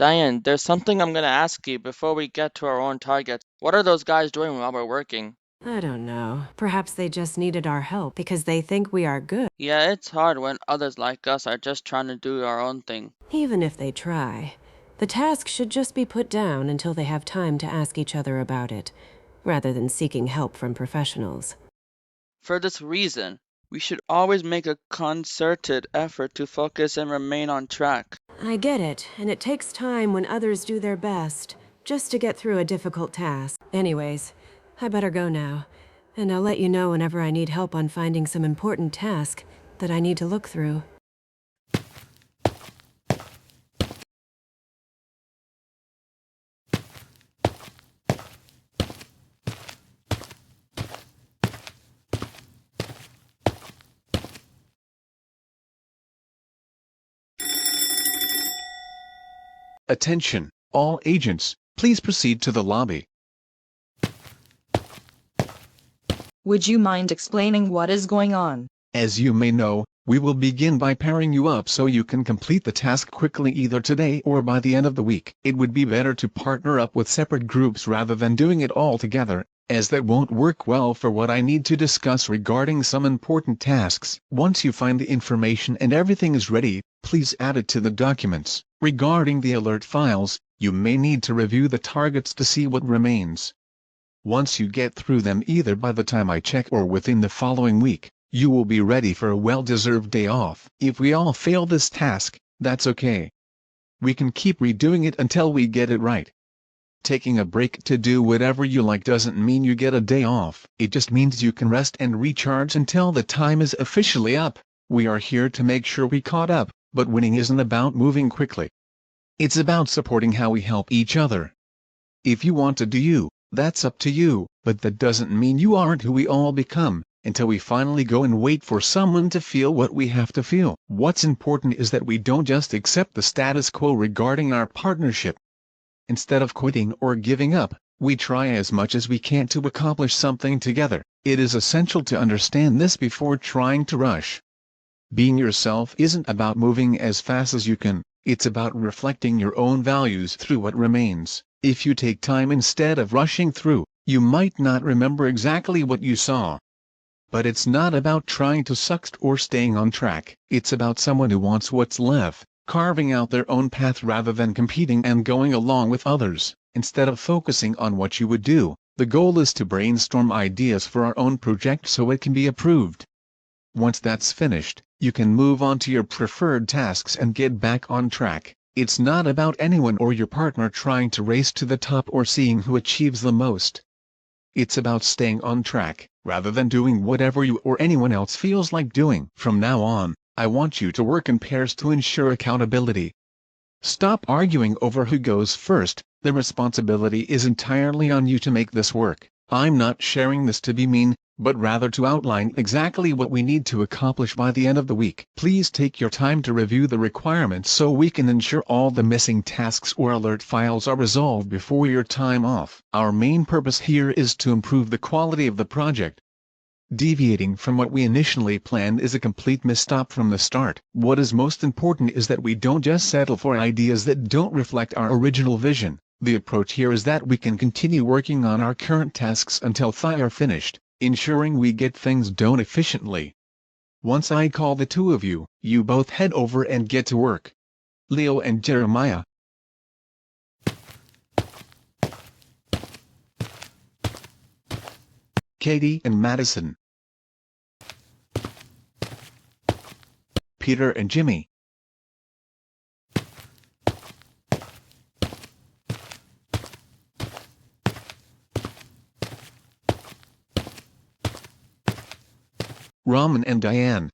Diane, there's something I'm gonna ask you before we get to our own targets. What are those guys doing while we're working? I don't know. Perhaps they just needed our help because they think we are good. Yeah, it's hard when others like us are just trying to do our own thing. Even if they try, the task should just be put down until they have time to ask each other about it, rather than seeking help from professionals. For this reason, we should always make a concerted effort to focus and remain on track. I get it, and it takes time when others do their best, just to get through a difficult task. Anyways, I better go now, and I'll let you know whenever I need help on finding some important task that I need to look through. Attention, all agents, please proceed to the lobby. Would you mind explaining what is going on? As you may know, we will begin by pairing you up so you can complete the task quickly either today or by the end of the week. It would be better to partner up with separate groups rather than doing it all together, as that won't work well for what I need to discuss regarding some important tasks. Once you find the information and everything is ready, please add it to the documents. Regarding the alert files, you may need to review the targets to see what remains. Once you get through them either by the time I check or within the following week, you will be ready for a well-deserved day off. If we all fail this task, that's okay. We can keep redoing it until we get it right. Taking a break to do whatever you like doesn't mean you get a day off. It just means you can rest and recharge until the time is officially up. We are here to make sure we caught up, but winning isn't about moving quickly. It's about supporting how we help each other. If you want to do you, that's up to you, but that doesn't mean you aren't who we all become, until we finally go and wait for someone to feel what we have to feel. What's important is that we don't just accept the status quo regarding our partnership. Instead of quitting or giving up, we try as much as we can to accomplish something together. It is essential to understand this before trying to rush. Being yourself isn't about moving as fast as you can, it's about reflecting your own values through what remains. If you take time instead of rushing through, you might not remember exactly what you saw. But it's not about trying to succeed or staying on track. It's about someone who wants what's left, carving out their own path rather than competing and going along with others. Instead of focusing on what you would do, the goal is to brainstorm ideas for our own project so it can be approved. Once that's finished, you can move on to your preferred tasks and get back on track. It's not about anyone or your partner trying to race to the top or seeing who achieves the most. It's about staying on track, rather than doing whatever you or anyone else feels like doing. From now on, I want you to work in pairs to ensure accountability. Stop arguing over who goes first. The responsibility is entirely on you to make this work. I'm not sharing this to be mean, but rather to outline exactly what we need to accomplish by the end of the week. Please take your time to review the requirements so we can ensure all the missing tasks or alert files are resolved before your time off. Our main purpose here is to improve the quality of the project. Deviating from what we initially planned is a complete misstep from the start. What is most important is that we don't just settle for ideas that don't reflect our original vision. The approach here is that we can continue working on our current tasks until they are finished, ensuring we get things done efficiently. Once I call the two of you, you both head over and get to work. Leo and Jeremiah. Katie and Madison. Peter and Jimmy. Ramen and Diane.